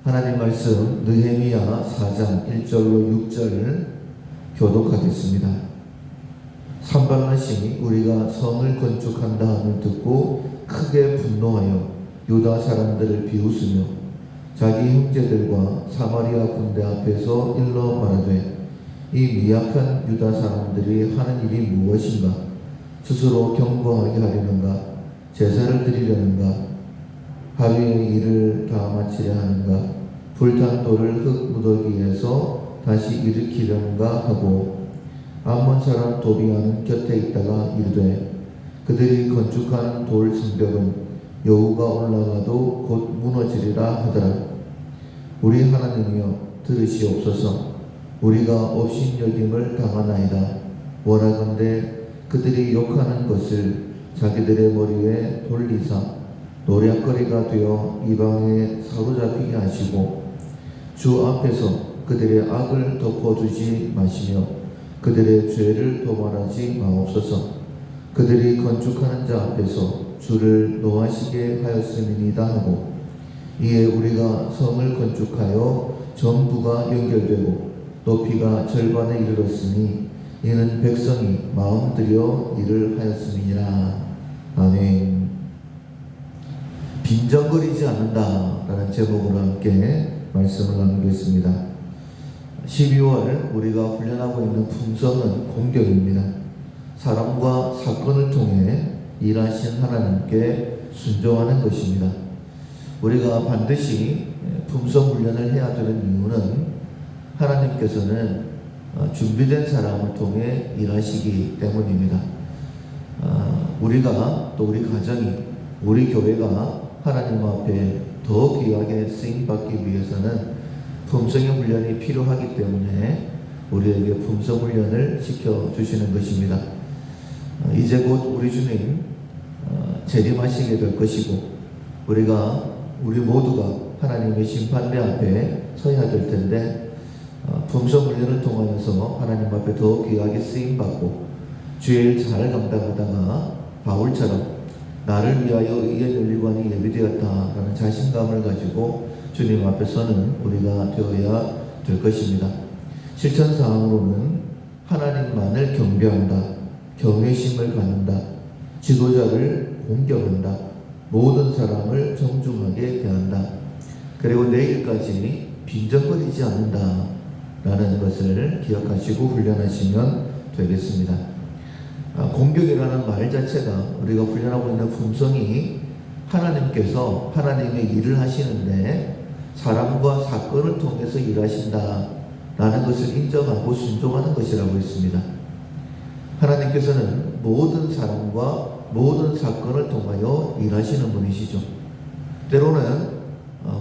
하나님 말씀 느헤미야 4장 1절로 6절 교독하겠습니다. 산발랏이 우리가 성을 건축한다 함을 듣고 크게 분노하여 유다 사람들을 비웃으며 자기 형제들과 사마리아 군대 앞에서 일러 말하되 이 미약한 유다 사람들이 하는 일이 무엇인가? 스스로 경고하게 하려는가? 제사를 드리려는가? 하루의 일을 다 마치려 하는가? 불탄 돌을 흙 무더기에서 다시 일으키려는가 하고 암몬 사람 도비아는 곁에 있다가 이르되 그들이 건축하는 돌 성벽은 여호가 올라가도 곧 무너지리라 하더라. 우리 하나님이여 들으시옵소서. 우리가 업신여김을 당하나이다. 원하건대 그들이 욕하는 것을 자기들의 머리에 돌리사 노략거리가 되어 이방에 사로잡히게 하시고 주 앞에서 그들의 악을 덮어주지 마시며 그들의 죄를 도말하지 마옵소서. 그들이 건축하는 자 앞에서 주를 노하시게 하였음이니이다 하고 이에 우리가 성을 건축하여 전부가 연결되고 높이가 절반에 이르렀으니 이는 백성이 마음 들여 일을 하였음이니라. 아멘. 빈정거리지 않는다 라는 제목으로 함께 말씀을 나누겠습니다. 12월 우리가 훈련하고 있는 품성은 공격입니다. 사람과 사건을 통해 일하신 하나님께 순종하는 것입니다. 우리가 반드시 품성 훈련을 해야 되는 이유는 하나님께서는 준비된 사람을 통해 일하시기 때문입니다. 우리가 또 우리 가정이 우리 교회가 하나님 앞에 더 귀하게 쓰임받기 위해서는 품성의 훈련이 필요하기 때문에 우리에게 품성 훈련을 시켜주시는 것입니다. 이제 곧 우리 주님 재림하시게 될 것이고 우리 모두가 하나님의 심판대 앞에 서야 될 텐데 품성 훈련을 통하여서 하나님 앞에 더 귀하게 쓰임받고 주의 일 잘 감당하다가 바울처럼 나를 위하여 의의 면류관이 예비되었다라는 자신감을 가지고 주님 앞에 서는 우리가 되어야 될 것입니다. 실천사항으로는 하나님만을 경배한다, 경외심을 갖는다, 지도자를 공경한다, 모든 사람을 정중하게 대한다, 그리고 내일까지 빈정거리지 않는다 라는 것을 기억하시고 훈련하시면 되겠습니다. 공격이라는 말 자체가 우리가 훈련하고 있는 품성이 하나님께서 하나님의 일을 하시는데 사람과 사건을 통해서 일하신다 라는 것을 인정하고 순종하는 것이라고 했습니다. 하나님께서는 모든 사람과 모든 사건을 통하여 일하시는 분이시죠. 때로는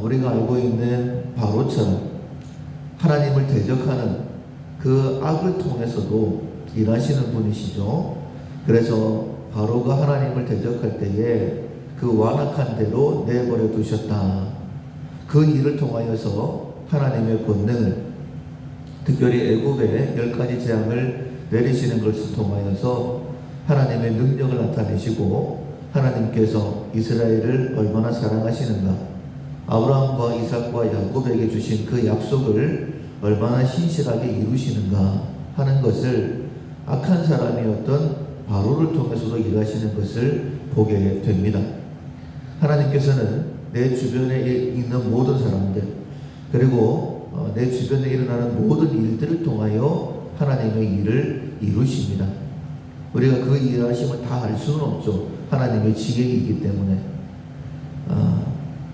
우리가 알고 있는 바로처럼 하나님을 대적하는 그 악을 통해서도 일하시는 분이시죠. 그래서 바로가 하나님을 대적할 때에 그 완악한 대로 내버려 두셨다. 그 일을 통하여서 하나님의 권능을, 특별히 애굽의 10가지 재앙을 내리시는 것을 통하여서 하나님의 능력을 나타내시고 하나님께서 이스라엘을 얼마나 사랑하시는가, 아브라함과 이삭과 야곱에게 주신 그 약속을 얼마나 신실하게 이루시는가 하는 것을 악한 사람이었던 바로를 통해서도 일하시는 것을 보게 됩니다. 하나님께서는 내 주변에 있는 모든 사람들, 그리고 내 주변에 일어나는 모든 일들을 통하여 하나님의 일을 이루십니다. 우리가 그 일하심을 다 알 수는 없죠. 하나님의 지혜이기 때문에.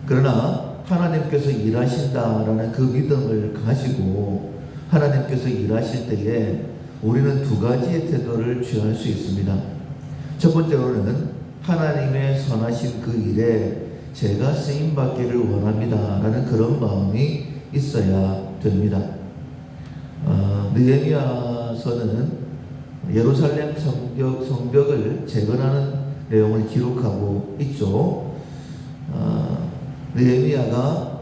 그러나 하나님께서 일하신다라는 그 믿음을 가지고 하나님께서 일하실 때에 우리는 두 가지의 태도를 취할 수 있습니다. 첫 번째로는 하나님의 선하신 그 일에 제가 쓰임받기를 원합니다 라는 그런 마음이 있어야 됩니다. 느헤미야서는 예루살렘 성벽을 재건하는 내용을 기록하고 있죠. 느헤미야가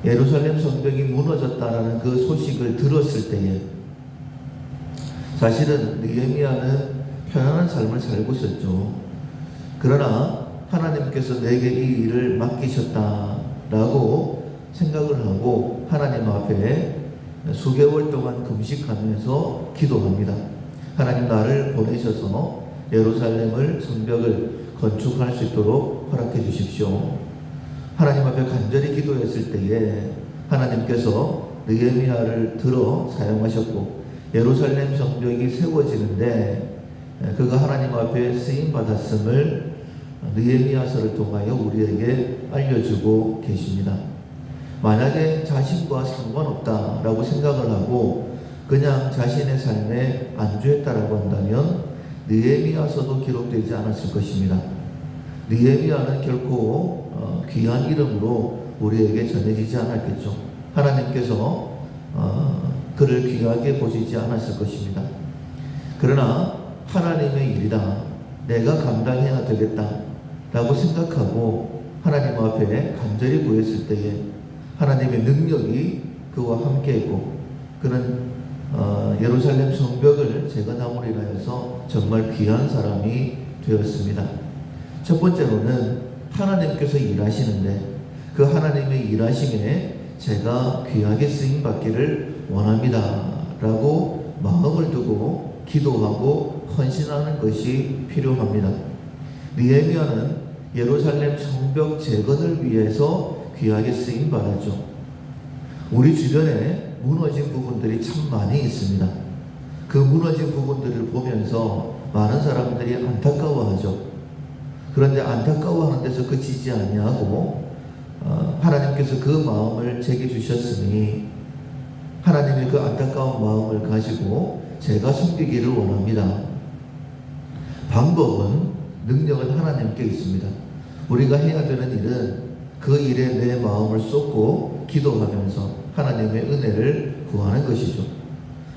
예루살렘 성벽이 무너졌다라는 그 소식을 들었을 때에 사실은 느헤미야는 편안한 삶을 살고 있었죠. 그러나 하나님께서 내게 이 일을 맡기셨다 라고 생각을 하고 하나님 앞에 수개월 동안 금식하면서 기도합니다. 하나님, 나를 보내셔서 예루살렘을 성벽을 건축할 수 있도록 허락해 주십시오. 하나님 앞에 간절히 기도했을 때에 하나님께서 느헤미야를 들어 사용하셨고 예루살렘 성벽이 세워지는데 그가 하나님 앞에 쓰임 받았음을 느헤미야서를 통하여 우리에게 알려주고 계십니다. 만약에 자신과 상관없다라고 생각을 하고 그냥 자신의 삶에 안주했다라고 한다면 느헤미야서도 기록되지 않았을 것입니다. 느헤미야는 결코 귀한 이름으로 우리에게 전해지지 않았겠죠. 하나님께서 그를 귀하게 보시지 않았을 것입니다. 그러나 하나님의 일이다, 내가 감당해야 되겠다 라고 생각하고 하나님 앞에 간절히 구했을 때에 하나님의 능력이 그와 함께했고 그는 예루살렘 성벽을 재건함으로 인하여서 정말 귀한 사람이 되었습니다. 첫 번째로는 하나님께서 일하시는데 그 하나님의 일하심에 제가 귀하게 쓰임받기를 원합니다 라고 마음을 두고 기도하고 헌신하는 것이 필요합니다. 느헤미야는 예루살렘 성벽 재건을 위해서 귀하게 쓰임받았죠. 우리 주변에 무너진 부분들이 참 많이 있습니다. 그 무너진 부분들을 보면서 많은 사람들이 안타까워하죠. 그런데 안타까워하는 데서 그치지 아니하고 하나님께서 그 마음을 제게 주셨으니 하나님의 그 안타까운 마음을 가지고 제가 섬기기를 원합니다. 방법은, 능력은 하나님께 있습니다. 우리가 해야 되는 일은 그 일에 내 마음을 쏟고 기도하면서 하나님의 은혜를 구하는 것이죠.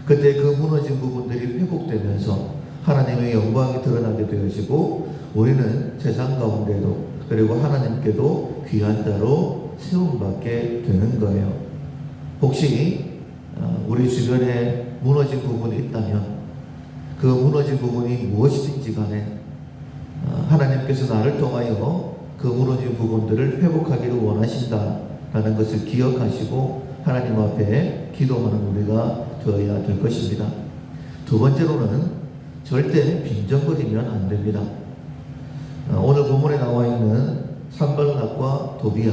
그때 그 무너진 부분들이 회복되면서 하나님의 영광이 드러나게 되어지고 우리는 세상 가운데도 그리고 하나님께도 귀한 자로 세움받게 되는 거예요. 혹시 우리 주변에 무너진 부분이 있다면 그 무너진 부분이 무엇이든지 간에 하나님께서 나를 통하여 그 무너진 부분들을 회복하기를 원하신다라는 것을 기억하시고 하나님 앞에 기도하는 우리가 되어야 될 것입니다. 두 번째로는 절대 빈정거리면 안 됩니다. 오늘 본문에 나와 있는 산발락과 도비야,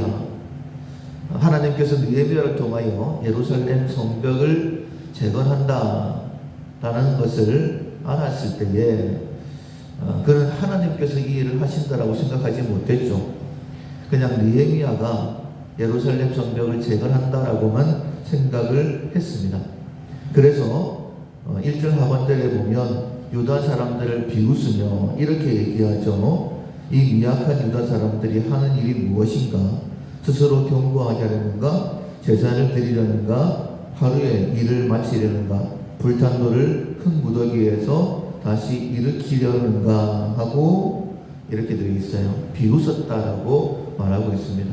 하나님께서 느헤미야를 통하여 예루살렘 성벽을 재건한다라는 것을 알았을 때에 그는 하나님께서 이 일을 하신다라고 생각하지 못했죠. 그냥 느헤미야가 예루살렘 성벽을 재건한다라고만 생각을 했습니다. 그래서 1절 하반절에 보면 유다 사람들을 비웃으며 이렇게 얘기하죠. 이 미약한 유다 사람들이 하는 일이 무엇인가? 스스로 경고하게 하려는가? 제사를 드리려는가? 하루에 일을 마치려는가? 불탄 돌을 흙 무더기에서 다시 일으키려는가? 하고 이렇게 되어 있어요. 비웃었다라고 말하고 있습니다.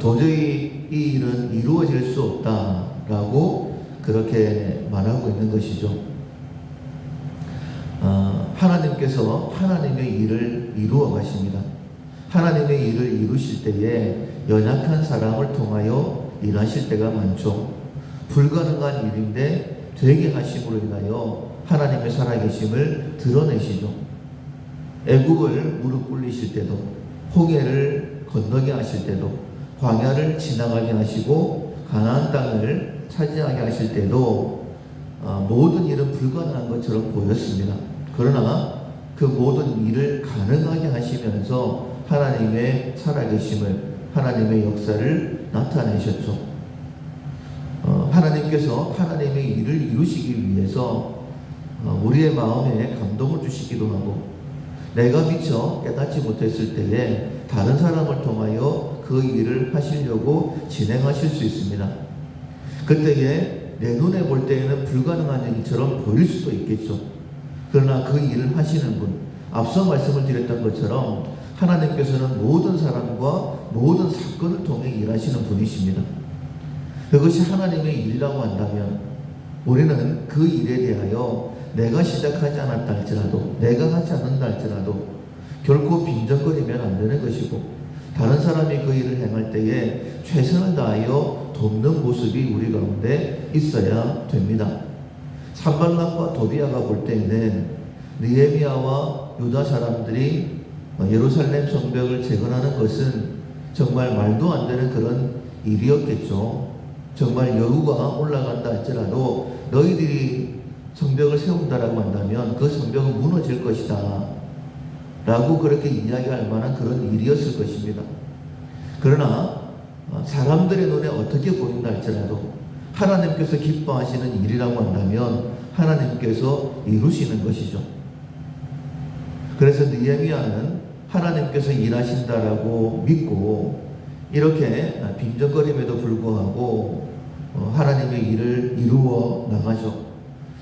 도저히 이 일은 이루어질 수 없다라고 그렇게 말하고 있는 것이죠. 하나님께서 하나님의 일을 이루어 가십니다. 하나님의 일을 이루실 때에 연약한 사람을 통하여 일하실 때가 많죠. 불가능한 일인데 되게 하심으로 인하여 하나님의 살아계심을 드러내시죠. 애굽을 무릎 꿇리실 때도, 홍해를 건너게 하실 때도, 광야를 지나가게 하시고 가나안 땅을 차지하게 하실 때도 모든 일은 불가능한 것처럼 보였습니다. 그러나 그 모든 일을 가능하게 하시면서 하나님의 살아계심을, 하나님의 역사를 나타내셨죠. 하나님께서 하나님의 일을 이루시기 위해서 우리의 마음에 감동을 주시기도 하고, 내가 미처 깨닫지 못했을 때에 다른 사람을 통하여 그 일을 하시려고 진행하실 수 있습니다. 그때에 내 눈에 볼 때에는 불가능한 일처럼 보일 수도 있겠죠. 그러나 그 일을 하시는 분, 앞서 말씀을 드렸던 것처럼 하나님께서는 모든 사람과 모든 사건을 통해 일하시는 분이십니다. 그것이 하나님의 일이라고 한다면 우리는 그 일에 대하여 내가 시작하지 않았다 할지라도, 내가 하지 않는다 할지라도 결코 빈정거리면 안 되는 것이고, 다른 사람이 그 일을 행할 때에 최선을 다하여 돕는 모습이 우리 가운데 있어야 됩니다. 산발락과 도비아가 볼 때에는 느헤미야와 유다 사람들이 예루살렘 성벽을 재건하는 것은 정말 말도 안 되는 그런 일이었겠죠. 정말 여우가 올라간다 할지라도 너희들이 성벽을 세운다라고 한다면 그 성벽은 무너질 것이다 라고 그렇게 이야기할 만한 그런 일이었을 것입니다. 그러나 사람들의 눈에 어떻게 보인다 할지라도 하나님께서 기뻐하시는 일이라고 한다면 하나님께서 이루시는 것이죠. 그래서 느헤미야는 하나님께서 일하신다라고 믿고 이렇게 빈정거림에도 불구하고 하나님의 일을 이루어 나가죠.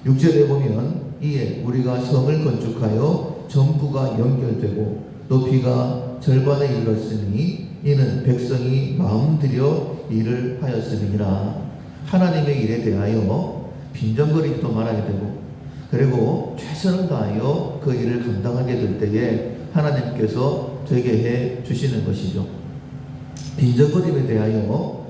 6절에 보면 이에 우리가 성을 건축하여 전부가 연결되고 높이가 절반에 이르렀으니 이는 백성이 마음 들여 일을 하였음이니라. 하나님의 일에 대하여 빈정거리지도 말아야 되고 그리고 최선을 다하여 그 일을 감당하게 될 때에 하나님께서 되게 해 주시는 것이죠. 빈정거림에 대하여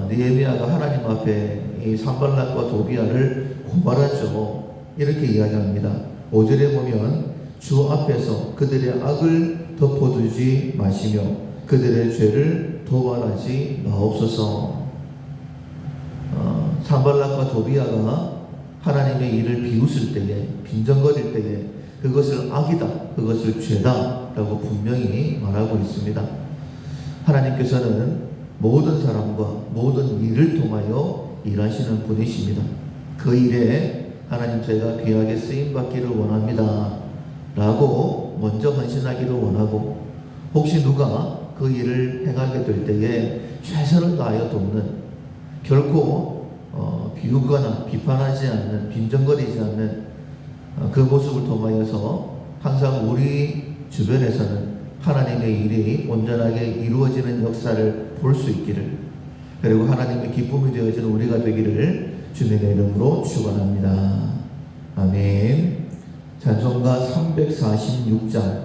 느헤미야가 하나님 앞에 이 산발락과 도비아를 고발하죠. 이렇게 이야기합니다. 5절에 보면 주 앞에서 그들의 악을 덮어두지 마시며 그들의 죄를 도발하지 마옵소서. 산발락과 도비아가 하나님의 일을 비웃을 때에 빈정거릴 때에 그것을 악이다, 그것을 죄다 라고 분명히 말하고 있습니다. 하나님께서는 모든 사람과 모든 일을 통하여 일하시는 분이십니다. 그 일에 하나님 제가 귀하게 쓰임받기를 원합니다 라고 먼저 헌신하기를 원하고 혹시 누가 그 일을 행하게 될 때에 최선을 다하여 돕는 결코 비웃거나 비판하지 않는 빈정거리지 않는 그 모습을 통하여서 항상 우리 주변에서는 하나님의 일이 온전하게 이루어지는 역사를 볼 수 있기를 그리고 하나님의 기쁨이 되어지는 우리가 되기를 주님의 이름으로 축원합니다. 아멘. 찬송가 346장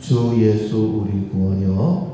주 예수 우리 구원이여